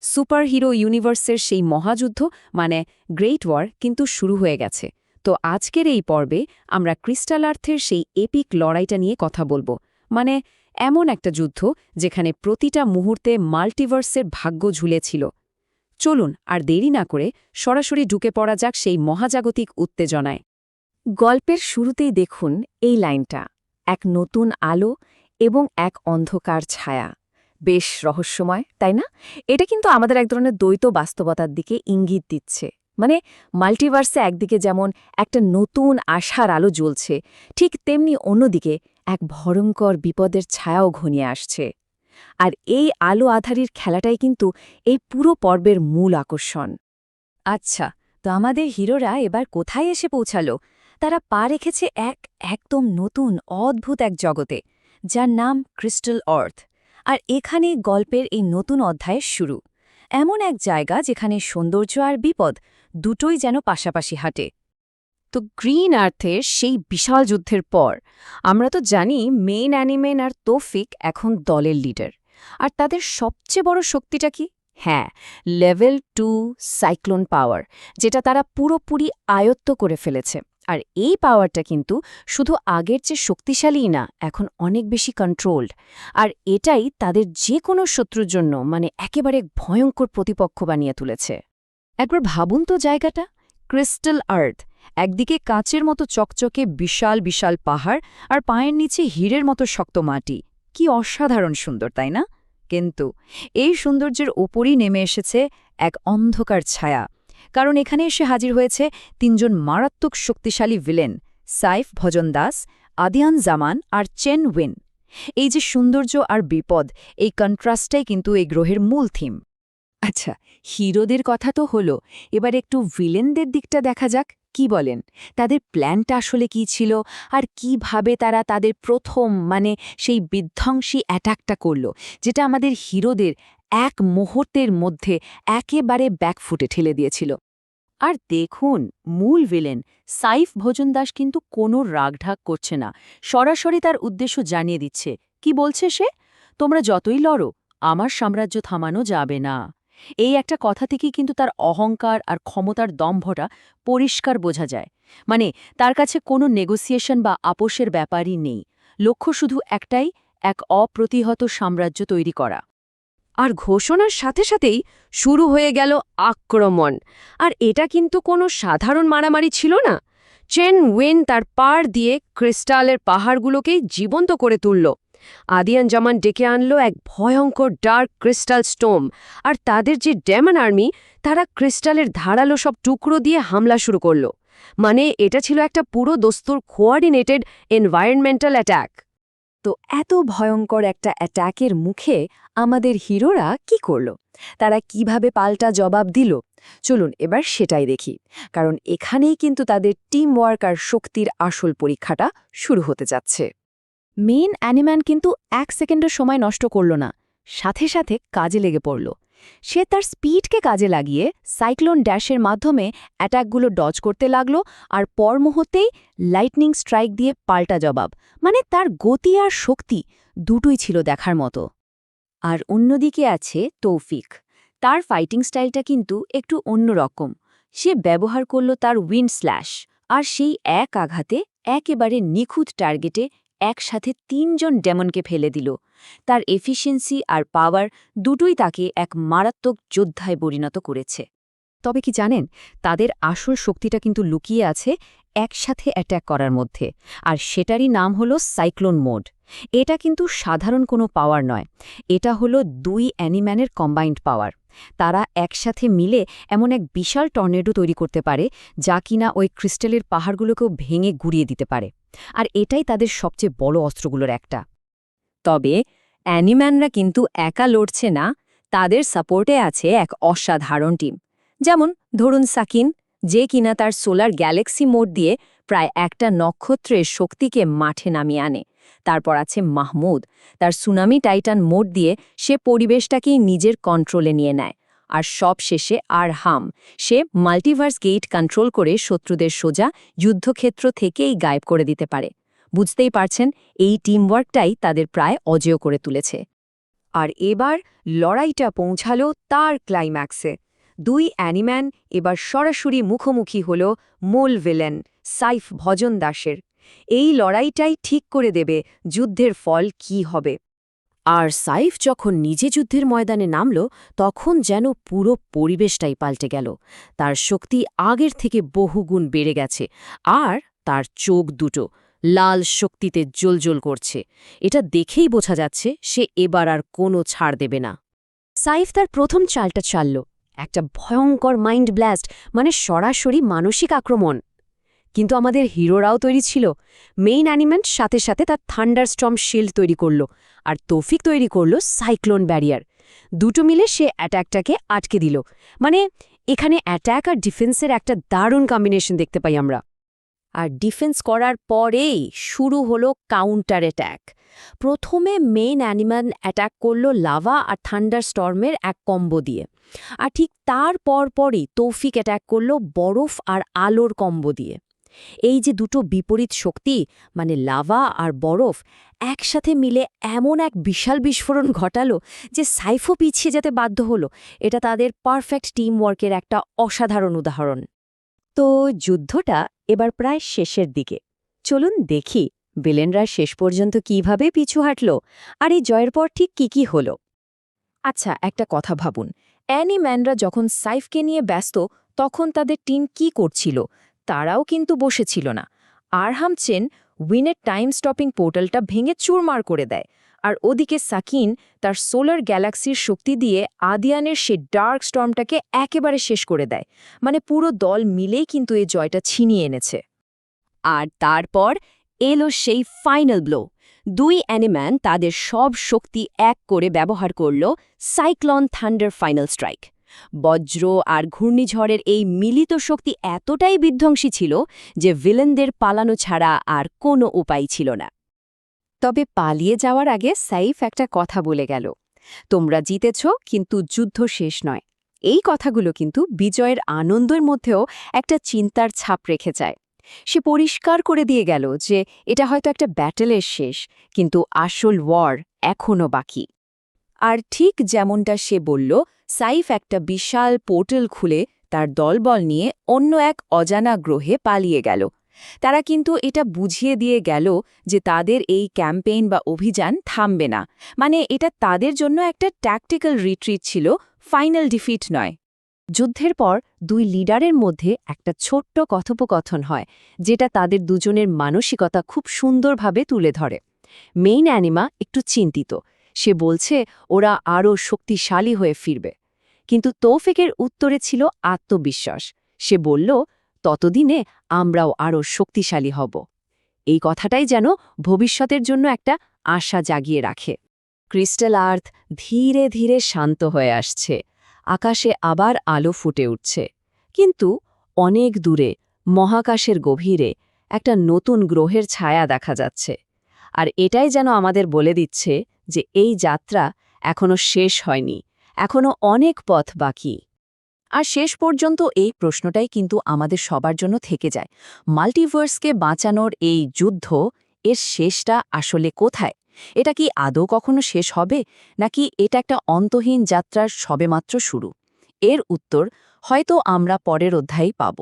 Superhero ইউনিভার্সের সেই মহাযুদ্ধ মানে গ্রেট ওয়ার কিন্তু শুরু হয়ে গেছে। তো আজকের এই পর্বে আমরা ক্রিস্টাল আর্থের সেই এপিক লড়াইটা নিয়ে কথা বলবো। মানে এমন একটা যুদ্ধ যেখানে প্রতিটা মুহূর্তে মাল্টিভার্সের ভাগ্য ঝুলেছিল। চলুন আর দেরি না করে সরাসরি ঢুকে পড়া যাক সেই মহাজাগতিক উত্তেজনায়। গল্পের শুরুতেই দেখুন এই লাইনটা, এক নতুন আলো এবং এক অন্ধকার ছায়া। বেশ রহস্যময়, তাই না? এটা কিন্তু আমাদের এক ধরনের দ্বৈত বাস্তবতার দিকে ইঙ্গিত দিচ্ছে। মানে মাল্টিভার্সে একদিকে যেমন একটা নতুন আশার আলো জ্বলছে, ঠিক তেমনি অন্যদিকে এক ভয়ঙ্কর বিপদের ছায়াও ঘনিয়ে আসছে। আর এই আলো আধারির খেলাটাই কিন্তু এই পুরো পর্বের মূল আকর্ষণ। আচ্ছা, তো আমাদের হিরোরা এবার কোথায় এসে পৌঁছালো? তারা পা রেখেছে একদম নতুন অদ্ভুত এক জগতে, যার নাম ক্রিস্টাল আর্থ। আর এখানে গল্পের এই নতুন অধ্যায়ের শুরু। এমন এক জায়গা যেখানে সৌন্দর্য আর বিপদ দুটোই যেন পাশাপাশি হাঁটে। তো গ্রিন আর্থের সেই বিশাল যুদ্ধের পর আমরা তো জানি মেইন অ্যানিমেন আর তৌফিক এখন দলের লিডার। আর তাদের সবচেয়ে বড় শক্তিটা কি? হ্যাঁ, লেভেল 2 সাইক্লোন পাওয়ার, যেটা তারা পুরোপুরি আয়ত্ত করে ফেলেছে। আর এই পাওয়ারটা কিন্তু শুধু আগের চেয়ে শক্তিশালীই না, এখন অনেক বেশি কন্ট্রোলড। আর এটাই তাদের যে কোনো শত্রুর জন্য মানে একেবারে ভয়ঙ্কর প্রতিপক্ষ বানিয়ে তুলেছে। একবার ভাবুন তো জায়গাটা, ক্রিস্টাল আর্থ, একদিকে কাঁচের মতো চকচকে বিশাল বিশাল পাহাড়, আর পায়ের নিচে হীরের মতো শক্ত মাটি। কি অসাধারণ সুন্দর, তাই না? কিন্তু এই সৌন্দর্যের ওপরই নেমে এসেছে এক অন্ধকার ছায়া। কারণ এখানে এসে হাজির হয়েছে তিনজন মারাত্মক শক্তিশালী ভিলেন, সাইফ ভজন দাস, আদিয়ান জামান আর চেন উইন। এই যে সৌন্দর্য আর বিপদ, এই কন্ট্রাস্টটাই কিন্তু এই গ্রহের মূল থিম। আচ্ছা, হিরোদের কথা তো হলো, এবার একটু ভিলেনদের দিকটা দেখা যাক। কি বলেন, তাদের প্ল্যানটা আসলে কি ছিল, আর কিভাবে তারা তাদের প্রথম মানে সেই বিধ্বংসী অ্যাটাকটা করল, যেটা আমাদের হিরোদের এক মুহূর্তের মধ্যে একেবারে ব্যাকফুটে ঠেলে দিয়েছিল। আর দেখুন, মূল ভিলেন সাইফ ভোজন দাস কিন্তু কোনো রাগঢাক করছে না, সরাসরি তার উদ্দেশ্য জানিয়ে দিচ্ছে। কি বলছে সে? তোমরা যতই লড়ো, আমার সাম্রাজ্য থামানো যাবে না। এই একটা কথা থেকেই কিন্তু তার অহংকার আর ক্ষমতার দম্ভটা পরিষ্কার বোঝা যায়। মানে তার কাছে কোনো নেগোসিয়েশন বা আপোষের ব্যাপারই নেই, লক্ষ্য শুধু একটাই, এক অপ্রতিহত সাম্রাজ্য তৈরি করা। আর ঘোষণার সাথে সাথেই শুরু হয়ে গেল আক্রমণ। আর এটা কিন্তু কোনো সাধারণ মারামারি ছিল না। চেন উইন তার পাড় দিয়ে ক্রিস্টালের পাহাড়গুলোকেই জীবন্ত করে তুলল। আদিয়ান জামান ডেকে আনল এক ভয়ঙ্কর ডার্ক ক্রিস্টাল স্টোম। আর তাদের যে ডেমন আর্মি, তারা ক্রিস্টালের ধারালো সব টুকরো দিয়ে হামলা শুরু করল। মানে এটা ছিল একটা পুরো দস্তুর কোঅর্ডিনেটেড এনভায়রনমেন্টাল অ্যাটাক। তো এত ভয়ঙ্কর একটা অ্যাটাকের মুখে আমাদের হিরোরা কি করল? তারা কিভাবে পাল্টা জবাব দিল? চলুন এবার সেটাই দেখি। কারণ এখানেই কিন্তু তাদের টিম ওয়ার্ক আর শক্তির আসল পরীক্ষাটা শুরু হতে যাচ্ছে। মেইন অ্যানিম্যান কিন্তু 1 সেকেন্ডের সময় নষ্ট করল না, সাথে সাথে কাজে লেগে পড়ল। সে তার স্পিডকে কাজে লাগিয়ে সাইক্লোন ড্যাশের মাধ্যমে অ্যাটাকগুলো ডজ করতে লাগল, আর পর মুহূর্তেই লাইটনিং স্ট্রাইক দিয়ে পাল্টা জবাব। মানে তার গতি আর শক্তি দুটোই ছিল দেখার মতো। আর অন্যদিকে আছে তৌফিক। তার ফাইটিং স্টাইলটা কিন্তু একটু অন্যরকম। সে ব্যবহার করল তার উইন্ড স্ল্যাশ, আর সেই এক আঘাতে একেবারে নিখুঁত টার্গেটে একসাথে 3 জন ডেমনকে ফেলে দিল। তার এফিসিয়েন্সি আর পাওয়ার দুটোই তাকে এক মারাত্মক যোদ্ধায় পরিণত করেছে। তবে কি জানেন, তাদের আসল শক্তিটা কিন্তু লুকিয়ে আছে একসাথে অ্যাট্যাক করার মধ্যে, আর সেটারই নাম হলো সাইক্লোন মোড। এটা কিন্তু সাধারণ কোনো পাওয়ার নয়, এটা হলো 2 অ্যানিম্যানের কম্বাইন্ড পাওয়ার। তারা একসাথে মিলে এমন এক বিশাল টর্নেডো তৈরি করতে পারে, যা কিনা ওই ক্রিস্টালের পাহাড়গুলোকেও ভেঙে গুড়িয়ে দিতে পারে। আর এটাই তাদের সবচেয়ে বড় অস্ত্রগুলোর একটা। তবে অ্যানিম্যানরা কিন্তু একা লড়ছে না, তাদের সাপোর্টে আছে এক অসাধারণ টিম। যেমন ধরুন সাকিন, যে কিনা তার সোলার গ্যালাক্সি মোড দিয়ে প্রায় একটা নক্ষত্রের শক্তিকে মাঠে নামিয়ে আনে। তারপর আছে মাহমুদ, তার সুনামি টাইটান মোড দিয়ে সে পরিবেশটাকেই নিজের কন্ট্রোলে নিয়ে নেয়। আর সব শেষে আরহাম, সে মাল্টিভার্স গেট কন্ট্রোল করে শত্রুদের সোজা যুদ্ধক্ষেত্র থেকেই গায়েব করে দিতে পারে। বুঝতেই পারছেন, এই টিমওয়ার্কটাই তাদের প্রায় অজেয় করে তুলেছে। আর এবার লড়াইটা পৌঁছালো তার ক্লাইম্যাক্সে। দুই অ্যানিম্যান এবার সরাসরি মুখোমুখি হল মূল ভিলেন সাইফ ভজন দাসের। এই লড়াইটাই ঠিক করে দেবে যুদ্ধের ফল কি হবে। আর সাইফ যখন নিজে যুদ্ধের ময়দানে নামল তখন যেন পুরো পরিবেশটাই পাল্টে গেল। তার শক্তি আগের থেকে বহুগুণ বেড়ে গেছে, আর তার চোখ দুটো লাল শক্তিতে জ্বলজ্বল করছে। এটা দেখেই বোঝা যাচ্ছে সে এবার আর কোনো ছাড় দেবে না। সাইফ তার প্রথম চালটা চালল, একটা ভয়ঙ্কর মাইন্ড ব্লাস্ট, মানে সরাসরি মানসিক আক্রমণ। কিন্তু আমাদের হিরোরাও তৈরি ছিল। মেইন অ্যানিমেন্ট সাথে সাথে তার থান্ডারস্টর্ম শিল্ড তৈরি করল, আর তৌফিক তৈরি করল সাইক্লোন ব্যারিয়ার। দুটো মিলে সে অ্যাট্যাকটাকে আটকে দিল। মানে এখানে অ্যাট্যাক আর ডিফেন্সের একটা দারুণ কম্বিনেশন দেখতে পাই আমরা। আর ডিফেন্স করার পরেই শুরু হলো কাউন্টার অ্যাট্যাক। প্রথমে মেইন অ্যানিম্যাল অ্যাট্যাক করল লাভা আর থান্ডারস্টর্মের এক কম্বো দিয়ে, আর ঠিক তার পরপরই তৌফিক অ্যাট্যাক করল বরফ আর আলোর কম্বো দিয়ে। এই যে দুটো বিপরীত শক্তি, মানে লাভা আর বরফ, একসাথে মিলে এমন এক বিশাল বিস্ফোরণ ঘটালো যে সাইফও পিছিয়ে যেতে বাধ্য হলো। এটা তাদের পারফেক্ট টিম ওয়ার্কের একটা অসাধারণ উদাহরণ। তো যুদ্ধটা এবার প্রায় শেষের দিকে। চলুন দেখি ভিলেনরা শেষ পর্যন্ত কিভাবে পিছু হাঁটল, আর এই জয়ের পর ঠিক কি হলো। আচ্ছা, একটা কথা ভাবুন, অ্যানিম্যানরা যখন সাইফকে নিয়ে ব্যস্ত তখন তাদের টিম কি করছিল? তারাও কিন্তু বসেছিল না। আরহাম চেন উইনের টাইম স্টপিং পোর্টালটা ভেঙে চুরমার করে দেয়, আর ওদিকে সাকিন তার সোলার গ্যালাক্সির শক্তি দিয়ে আদিয়ানের সে ডার্ক স্টর্মটাকে একেবারে শেষ করে দেয়। মানে পুরো দল মিলেই কিন্তু এই জয়টা ছিনিয়ে এনেছে। আর তারপর এলো সেই ফাইনাল ব্লো। দুই অ্যানিম্যান তাদের সব শক্তি এক করে ব্যবহার করল সাইক্লোন থান্ডার ফাইনাল স্ট্রাইক। বজ্র আর ঘূর্ণিঝড়ের এই মিলিত শক্তি এতটাই বিধ্বংসী ছিল যে ভিলেনদের পালানো ছাড়া আর কোনো উপায় ছিল না। তবে পালিয়ে যাওয়ার আগে সাইফ একটা কথা বলে গেল, তোমরা জিতেছ, কিন্তু যুদ্ধ শেষ নয়। এই কথাগুলো কিন্তু বিজয়ের আনন্দের মধ্যেও একটা চিন্তার ছাপ রেখে যায়। সে পরিষ্কার করে দিয়ে গেল যে এটা হয়তো একটা ব্যাটেলের শেষ, কিন্তু আসল ওয়ার এখনও বাকি। আর ঠিক যেমনটা সে বলল, সাইফ একটা বিশাল পোর্টাল খুলে তার দলবল নিয়ে অন্য এক অজানা গ্রহে পালিয়ে গেল। তারা কিন্তু এটা বুঝিয়ে দিয়ে গেল যে তাদের এই ক্যাম্পেইন বা অভিযান থামবে না। মানে এটা তাদের জন্য একটা ট্যাকটিক্যাল রিট্রিট ছিল, ফাইনাল ডিফিট নয়। যুদ্ধের পর দুই লিডারের মধ্যে একটা ছোট্ট কথোপকথন হয়, যেটা তাদের দুজনের মানসিকতা খুব সুন্দরভাবে তুলে ধরে। মেইন অ্যানিমা একটু চিন্তিত। সে বলছে ওরা আরও শক্তিশালী হয়ে ফিরবে, কিন্তু তৌফিকের উত্তরে ছিল আত্মবিশ্বাস। সে বলল, ততদিনে আমরাও আরও শক্তিশালী হব। এই কথাটাই যেন ভবিষ্যতের জন্য একটা আশা জাগিয়ে রাখে। ক্রিস্টাল আর্থ ধীরে ধীরে শান্ত হয়ে আসছে। আকাশে আবার আলো ফুটে উঠছে, কিন্তু অনেক দূরে মহাকাশের গভীরে একটা নতুন গ্রহের ছায়া দেখা যাচ্ছে। আর এটাই যেন আমাদের বলে দিচ্ছে যে এই যাত্রা এখনো শেষ হয়নি, এখনো অনেক পথ বাকি। আর শেষ পর্যন্ত এই প্রশ্নটাই কিন্তু আমাদের সবার জন্য থেকে যায়, মাল্টিভার্সকে বাঁচানোর এই যুদ্ধ, এর শেষটা আসলে কোথায়? এটা কি আদৌ কখনো শেষ হবে, নাকি এটা একটা অন্তহীন যাত্রার সবেমাত্র শুরু? এর উত্তর হয়তো আমরা পরের অধ্যায়েই পাব।